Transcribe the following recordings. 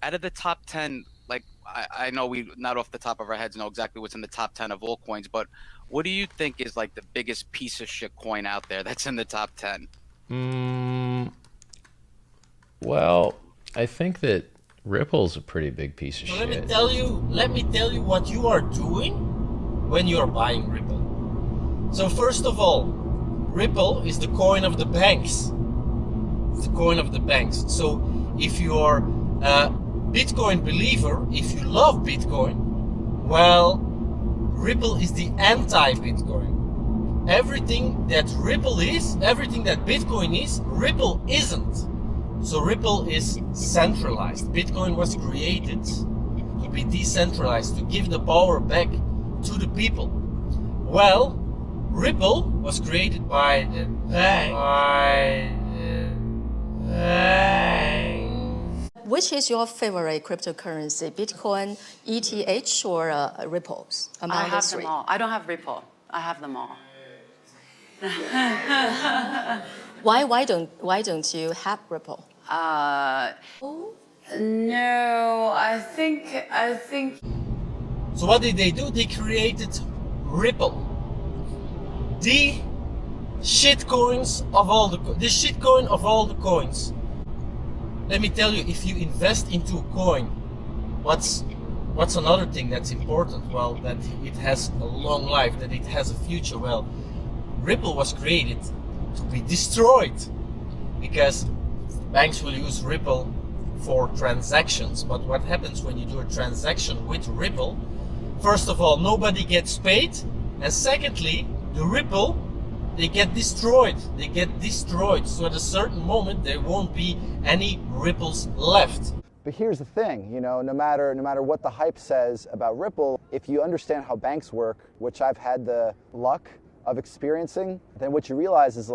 out of the top 10, like I know we not off the top of our heads know exactly what's in the top 10 of all coins, but what do you think is like the biggest piece of shit coin out there that's in the top 10? Mm, well, I think that Ripple's a pretty big piece of So let me shit. tell you what you are doing when you are buying Ripple. So first of all, Ripple is the coin of the banks. It's the coin of the banks. So if you're a Bitcoin believer, if you love Bitcoin, well, Ripple is the anti-Bitcoin. Everything that Ripple is, everything that Bitcoin is, Ripple isn't. So Ripple is centralized. Bitcoin was created to be decentralized, to give the power back to the people. Well, Ripple was created by the bank. Which is your favorite cryptocurrency, Bitcoin, ETH, or Ripples I among the have three? them all. I don't have Ripple. I have them all. Why don't you have Ripple? No, I think. So what did they do? They created Ripple, the shitcoins of all the shitcoin of all the coins. Let me tell you, if you invest into a coin, what's another thing that's important? Well, that it has a long life, that it has a future. Well, Ripple was created to be destroyed because banks will use Ripple for transactions. But what happens when you do a transaction with Ripple? First of all, nobody gets paid, and secondly, the Ripple, they get destroyed. They get destroyed. So at a certain moment, there won't be any Ripples left. But here's the thing, no matter what the hype says about Ripple, if you understand how banks work, which I've had the luck of experiencing, then what you realize is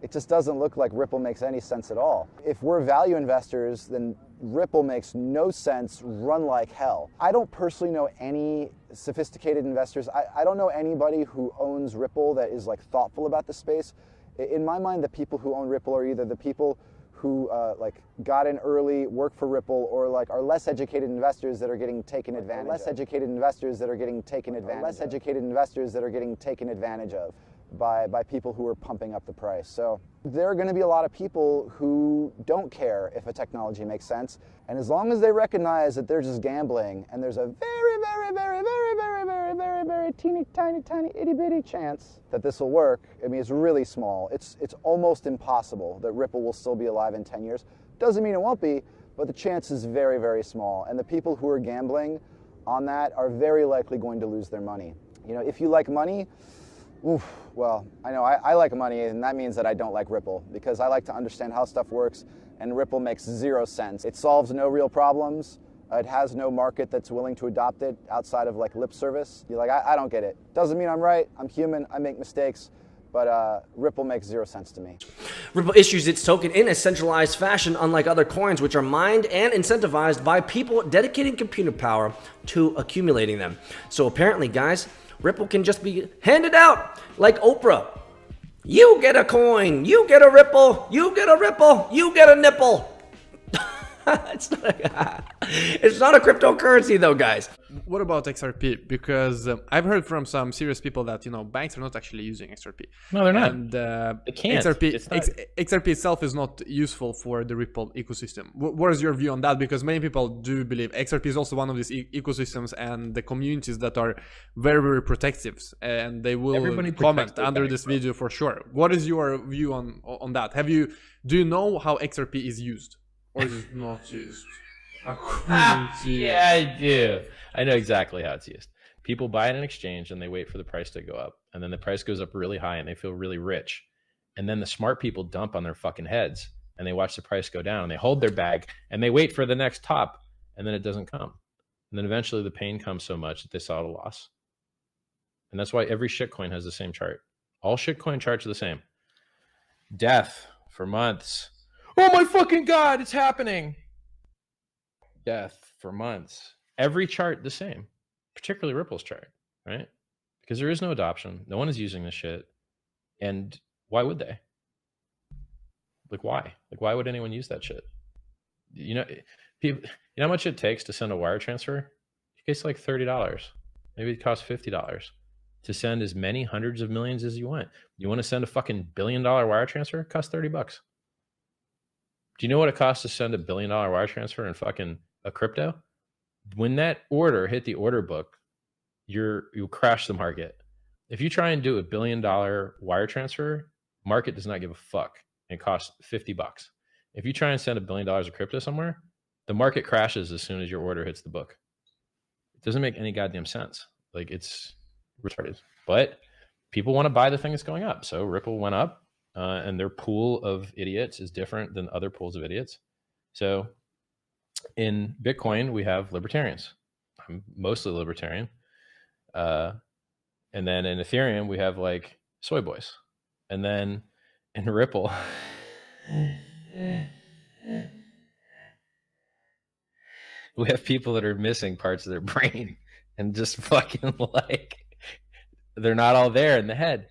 it just doesn't look like Ripple makes any sense at all. If we're value investors, then Ripple makes no sense, run like hell. I don't personally know any sophisticated investors. I don't know anybody who owns Ripple that is thoughtful about the space. In my mind, the people who own Ripple are either the people who got in early, work for Ripple, or are less educated investors that are getting taken advantage of. Less educated investors that are getting taken advantage of. Less educated investors that are getting taken advantage of by people who are pumping up the price. So there are going to be a lot of people who don't care if a technology makes sense, and as long as they recognize that they're just gambling and there's a very, very, very, very, very, very, very, very teeny, tiny, itty bitty chance that this will work. I mean, it's really small. It's almost impossible that Ripple will still be alive in 10 years. Doesn't mean it won't be, but the chance is very, very small. And the people who are gambling on that are very likely going to lose their money. If you like money, oof, well, I know I like money, and that means that I don't like Ripple, because I like to understand how stuff works, and Ripple makes zero sense. It solves no real problems. It has no market that's willing to adopt it outside of lip service. You're I don't get it. Doesn't mean I'm right. I'm human. I make mistakes. But Ripple makes zero sense to me. Ripple issues its token in a centralized fashion, unlike other coins, which are mined and incentivized by people dedicating computer power to accumulating them. So apparently, guys, Ripple can just be handed out like Oprah. You get a coin, you get a Ripple, you get a Ripple, you get a nipple. It's not a cryptocurrency though, guys. What about XRP? Because I've heard from some serious people that banks are not actually using XRP. No, they're not. And They can't. XRP itself is not useful for the Ripple ecosystem. What is your view on that? Because many people do believe XRP is also one of these ecosystems and the communities that are very, very protective, and they will comment under this video for sure. What is your view on that? Do you know how XRP is used, or is it not used? Yeah, I do. I know exactly how it's used. People buy it in exchange and they wait for the price to go up. And then the price goes up really high and they feel really rich. And then the smart people dump on their fucking heads and they watch the price go down and they hold their bag and they wait for the next top, and then it doesn't come. And then eventually the pain comes so much that they saw a loss. And that's why every shitcoin has the same chart. All shitcoin charts are the same. Death for months. Oh my fucking God, it's happening. Death for months. Every chart the same, particularly Ripple's chart, right? Because there is no adoption. No one is using this shit. And why would they? Why? Why would anyone use that shit? People, You know how much it takes to send a wire transfer? It takes like $30. Maybe it costs $50 to send as many hundreds of millions as you want. You want to send a fucking $1 billion wire transfer? It costs $30. Do you know what it costs to send a $1 billion wire transfer in fucking a crypto? When that order hit the order book, you'll crash the market. If you try and do a $1 billion wire transfer, market does not give a fuck. It costs $50. If you try and send $1 billion of crypto somewhere, the market crashes as soon as your order hits the book. It doesn't make any goddamn sense. Like, it's retarded. But people want to buy the thing that's going up. So Ripple went up, and their pool of idiots is different than other pools of idiots. So in Bitcoin, we have libertarians. I'm mostly libertarian. And then in Ethereum, we have like soy boys. And then in Ripple, we have people that are missing parts of their brain and just fucking like, they're not all there in the head.